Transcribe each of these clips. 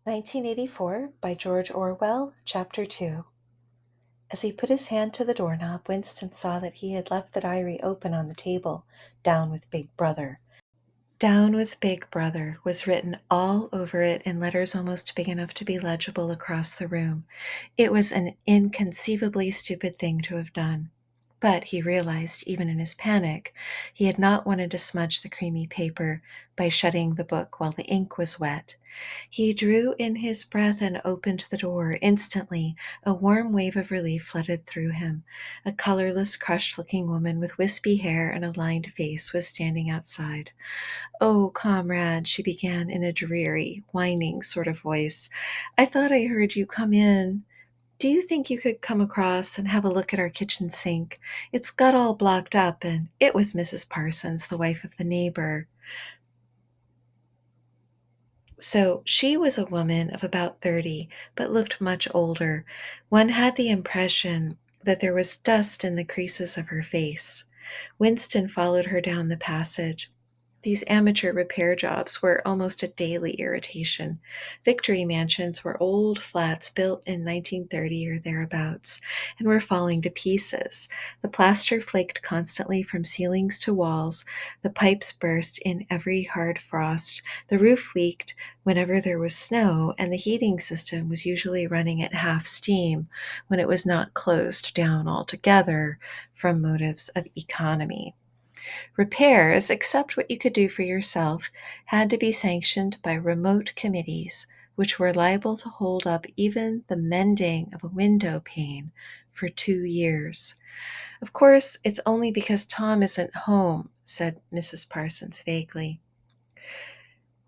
1984 by George Orwell, Chapter 2. As he put his hand to the doorknob, Winston saw that he had left the diary open on the table, "Down with Big Brother." "Down with Big Brother" was written all over it in letters almost big enough to be legible across the room. It was an inconceivably stupid thing to have done. But he realized, even in his panic, he had not wanted to smudge the creamy paper by shutting the book while the ink was wet. He drew in his breath and opened the door. Instantly, a warm wave of relief flooded through him. A colorless, crushed-looking woman with wispy hair and a lined face was standing outside. "Oh, comrade," she began in a dreary, whining sort of voice, "I thought I heard you come in. Do you think you could come across and have a look at our kitchen sink? It's got all blocked up," and it was Mrs. Parsons, the wife of the neighbor. So she was a woman of about 30, but looked much older. One had the impression that there was dust in the creases of her face. Winston followed her down the passage. These amateur repair jobs were almost a daily irritation. Victory mansions were old flats built in 1930 or thereabouts, and were falling to pieces. The plaster flaked constantly from ceilings to walls, the pipes burst in every hard frost, the roof leaked whenever there was snow, and the heating system was usually running at half steam when it was not closed down altogether from motives of economy. Repairs, except what you could do for yourself, had to be sanctioned by remote committees, which were liable to hold up even the mending of a window pane for 2 years. "Of course, it's only because Tom isn't home," said Mrs. Parsons vaguely.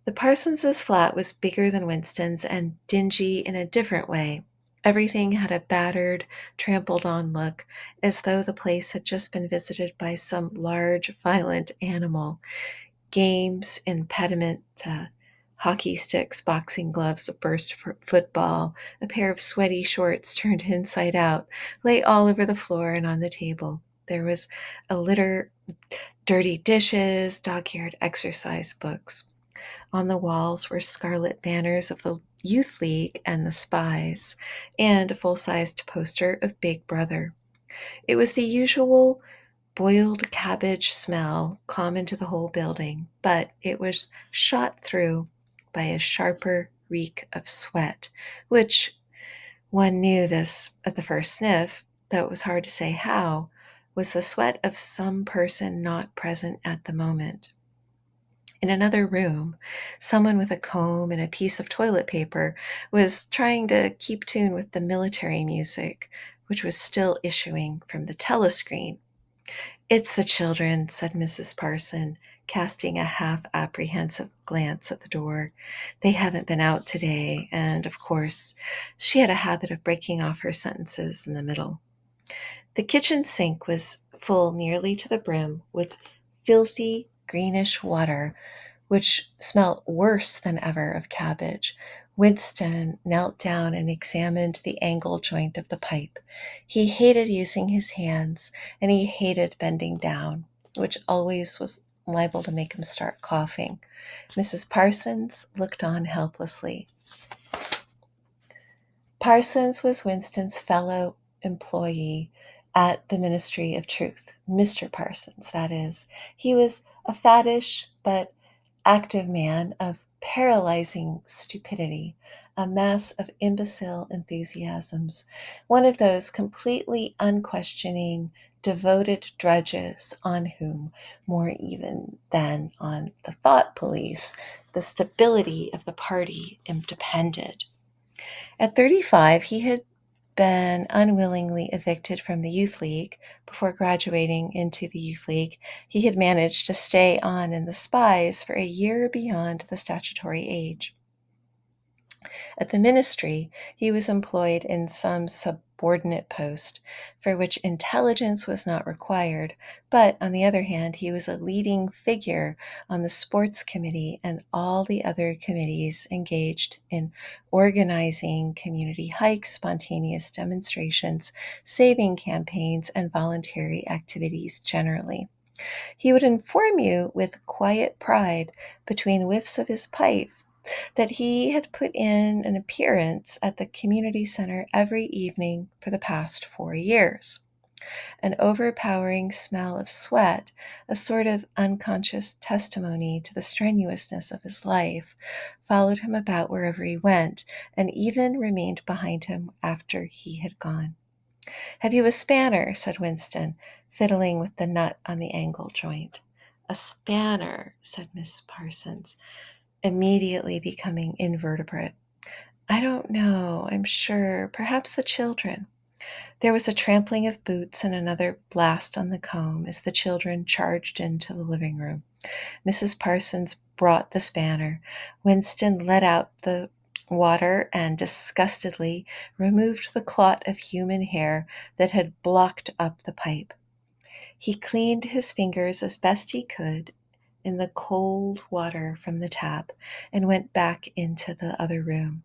The Parsonses' flat was bigger than Winston's and dingy in a different way. Everything had a battered, trampled-on look, as though the place had just been visited by some large, violent animal. Games, impediment, hockey sticks, boxing gloves, a burst football, a pair of sweaty shorts turned inside out, lay all over the floor and on the table. There was a litter, dirty dishes, dog-eared exercise books. On the walls were scarlet banners of the Youth League and the Spies, and a full-sized poster of Big Brother. It was the usual boiled cabbage smell common to the whole building, but it was shot through by a sharper reek of sweat, which one knew this at the first sniff, though it was hard to say how, was the sweat of some person not present at the moment. In another room, someone with a comb and a piece of toilet paper was trying to keep tune with the military music, which was still issuing from the telescreen. "It's the children," said Mrs. Parson, casting a half-apprehensive glance at the door. "They haven't been out today, and, of course," she had a habit of breaking off her sentences in the middle. The kitchen sink was full nearly to the brim with filthy greenish water, which smelt worse than ever of cabbage. Winston knelt down and examined the angle joint of the pipe. He hated using his hands, and he hated bending down, which always was liable to make him start coughing. Mrs. Parsons looked on helplessly. Parsons was Winston's fellow employee at the Ministry of Truth. Mr. Parsons, that is. He was a fattish but active man of paralyzing stupidity, a mass of imbecile enthusiasms, one of those completely unquestioning, devoted drudges on whom, more even than on the thought police, the stability of the party depended. At 35, he had been unwillingly evicted from the Youth League. Before graduating into the Youth League, he had managed to stay on in the Spies for a year beyond the statutory age. At the ministry, he was employed in some subordinate post for which intelligence was not required, but on the other hand, he was a leading figure on the sports committee and all the other committees engaged in organizing community hikes, spontaneous demonstrations, saving campaigns, and voluntary activities generally. He would inform you with quiet pride between whiffs of his pipe that he had put in an appearance at the community center every evening for the past 4 years. An overpowering smell of sweat, a sort of unconscious testimony to the strenuousness of his life, followed him about wherever he went, and even remained behind him after he had gone. "Have you a spanner?" said Winston, fiddling with the nut on the angle joint. "A spanner," said Miss Parsons, immediately becoming invertebrate. "I don't know, I'm sure. Perhaps the children." There was a trampling of boots and another blast on the comb as the children charged into the living room. Mrs. Parsons brought the spanner. Winston let out the water and disgustedly removed the clot of human hair that had blocked up the pipe. He cleaned his fingers as best he could in the cold water from the tap and went back into the other room.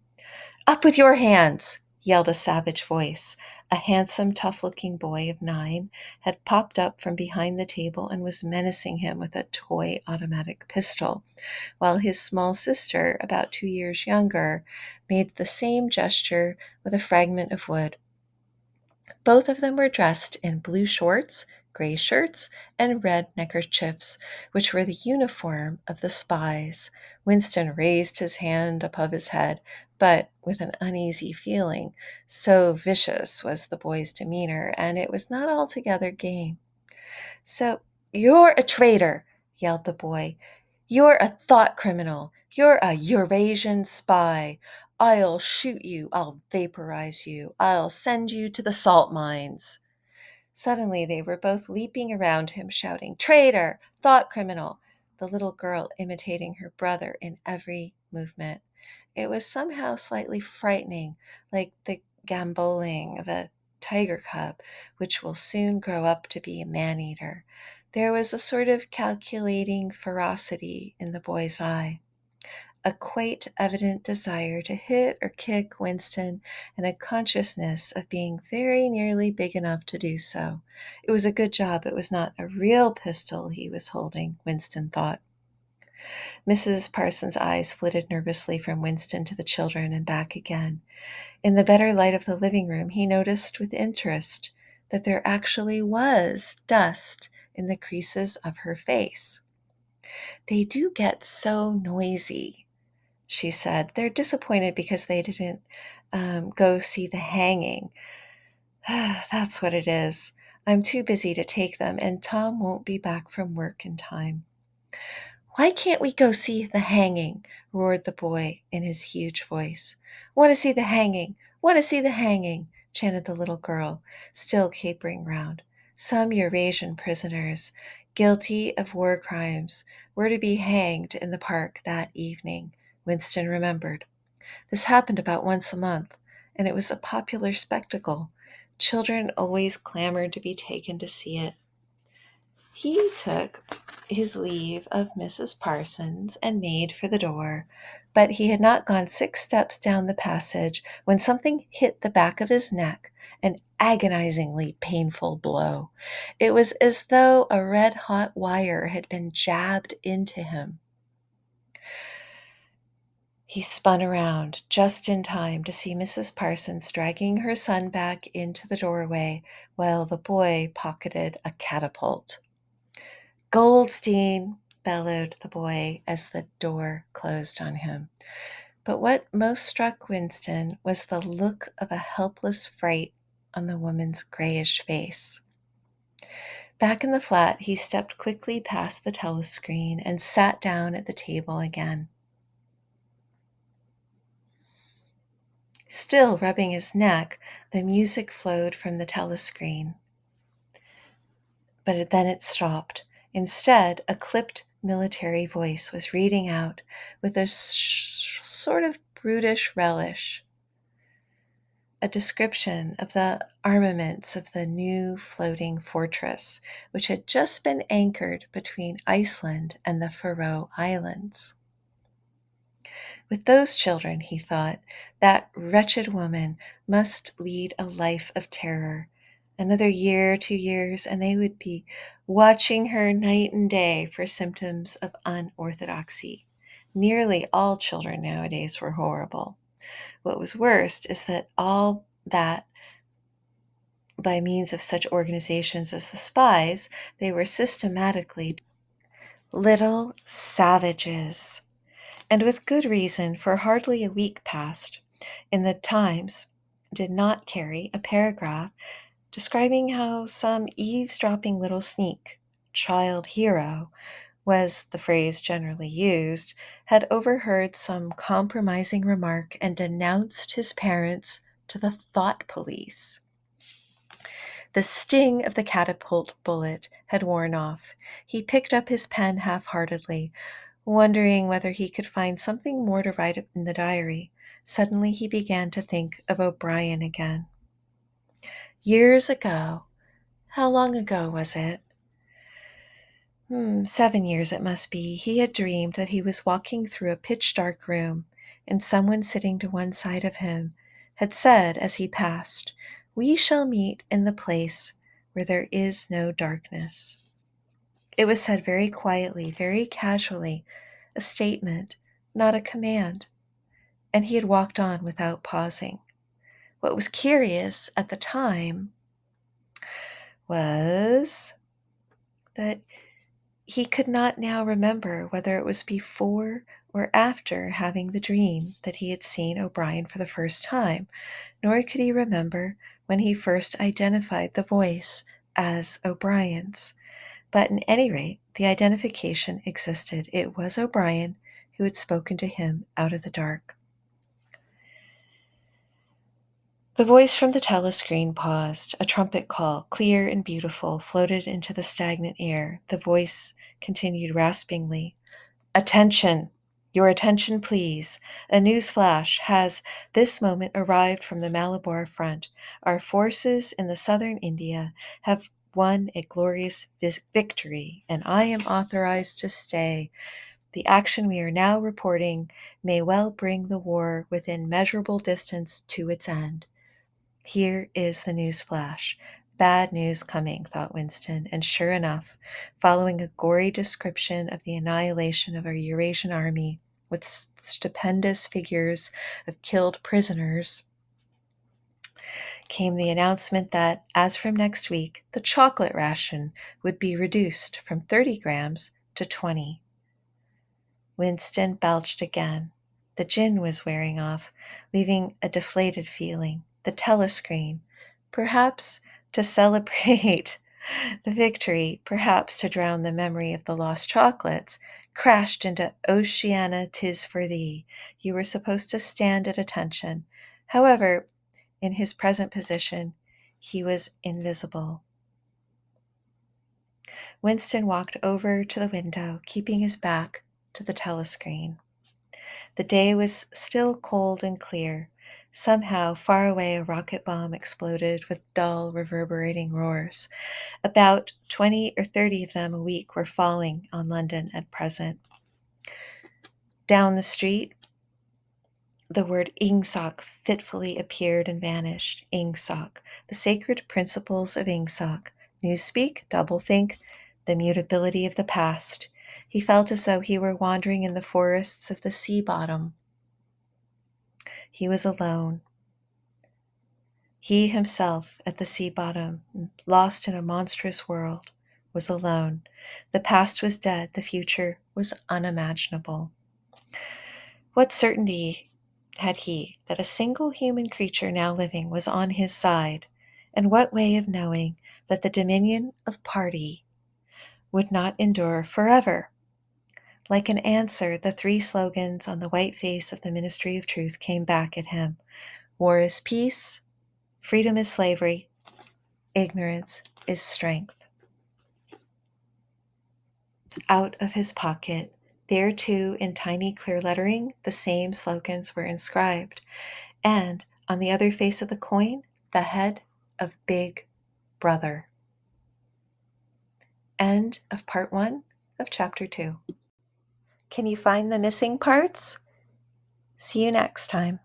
"Up with your hands!" yelled a savage voice. A handsome, tough-looking boy of 9 had popped up from behind the table and was menacing him with a toy automatic pistol, while his small sister, about 2 years younger, made the same gesture with a fragment of wood. Both of them were dressed in blue shorts, gray shirts, and red neckerchiefs, which were the uniform of the spies. Winston raised his hand above his head, but with an uneasy feeling. So vicious was the boy's demeanor, and it was not altogether game. "So you're a traitor!" yelled the boy. "You're a thought criminal. You're a Eurasian spy. I'll shoot you. I'll vaporize you. I'll send you to the salt mines." Suddenly they were both leaping around him, shouting, "Traitor! Thought criminal!" the little girl imitating her brother in every movement. It was somehow slightly frightening, like the gamboling of a tiger cub, which will soon grow up to be a man-eater. There was a sort of calculating ferocity in the boy's eye, a quite evident desire to hit or kick Winston, and a consciousness of being very nearly big enough to do so. It was a good job it was not a real pistol he was holding, Winston thought. Mrs. Parsons' eyes flitted nervously from Winston to the children and back again. In the better light of the living room, he noticed with interest that there actually was dust in the creases of her face. "They do get so noisy," she said. "They're disappointed because they didn't go see the hanging. That's what it is. I'm too busy to take them, and Tom won't be back from work in time." "Why can't we go see the hanging?" roared the boy in his huge voice. "Want to see the hanging! Want to see the hanging!" chanted the little girl, still capering round. Some Eurasian prisoners, guilty of war crimes, were to be hanged in the park that evening, Winston remembered. This happened about once a month, and it was a popular spectacle. Children always clamored to be taken to see it. He took his leave of Mrs. Parsons and made for the door, but he had not gone 6 steps down the passage when something hit the back of his neck, an agonizingly painful blow. It was as though a red-hot wire had been jabbed into him. He spun around just in time to see Mrs. Parsons dragging her son back into the doorway while the boy pocketed a catapult. "Goldstein!" bellowed the boy as the door closed on him. But what most struck Winston was the look of a helpless fright on the woman's grayish face. Back in the flat, he stepped quickly past the telescreen and sat down at the table again. Still rubbing his neck, the music flowed from the telescreen. But then it stopped. Instead, a clipped military voice was reading out, with a sort of brutish relish, a description of the armaments of the new floating fortress, which had just been anchored between Iceland and the Faroe Islands. With those children, he thought, that wretched woman must lead a life of terror. Another year, 2 years, and they would be watching her night and day for symptoms of unorthodoxy. Nearly all children nowadays were horrible. What was worst is that all that by means of such organizations as the spies, they were systematically little savages. And with good reason, for hardly a week past, in the Times did not carry a paragraph describing how some eavesdropping little sneak, child hero was the phrase generally used, had overheard some compromising remark and denounced his parents to the thought police. The sting of the catapult bullet had worn off. He picked up his pen half-heartedly, wondering whether he could find something more to write in the diary. Suddenly he began to think of O'Brien again. Years ago. How long ago was it? 7 years it must be. He had dreamed that he was walking through a pitch-dark room, and someone sitting to one side of him had said as he passed, "We shall meet in the place where there is no darkness." It was said very quietly, very casually, a statement, not a command, and he had walked on without pausing. What was curious at the time was that he could not now remember whether it was before or after having the dream that he had seen O'Brien for the first time, nor could he remember when he first identified the voice as O'Brien's. But in any rate, the identification existed. It was O'Brien who had spoken to him out of the dark. The voice from the telescreen paused. A trumpet call, clear and beautiful, floated into the stagnant air. The voice continued raspingly. "Attention! Your attention, please. A news flash has this moment arrived from the Malabar front. Our forces in the southern India have won a glorious victory, and I am authorized to stay. The action we are now reporting may well bring the war within measurable distance to its end." Here is the news flash. Bad news coming, thought Winston, and sure enough, following a gory description of the annihilation of our Eurasian army with stupendous figures of killed prisoners, came the announcement that, as from next week, the chocolate ration would be reduced from 30 grams to 20. Winston belched again. The gin was wearing off, leaving a deflated feeling. The telescreen, perhaps to celebrate the victory, perhaps to drown the memory of the lost chocolates, crashed into "Oceana, 'tis for thee." You were supposed to stand at attention. However, in his present position, he was invisible. Winston walked over to the window, keeping his back to the telescreen. The day was still cold and clear. Somehow, far away, a rocket bomb exploded with dull, reverberating roars. About 20 or 30 of them a week were falling on London at present. Down the street, the word Ingsoc fitfully appeared and vanished. Ingsoc, the sacred principles of Ingsoc. Newspeak, doublethink, the mutability of the past. He felt as though he were wandering in the forests of the sea bottom. He was alone. He himself, at the sea bottom, lost in a monstrous world, was alone. The past was dead. The future was unimaginable. What certainty had he that a single human creature now living was on his side? And what way of knowing that the dominion of party would not endure forever? Like an answer, the 3 slogans on the white face of the Ministry of Truth came back at him. War is peace, freedom is slavery, ignorance is strength. Out of his pocket, there too, in tiny clear lettering, the same slogans were inscribed, and on the other face of the coin, the head of Big Brother. End of part 1 of chapter 2. Can you find the missing parts? See you next time.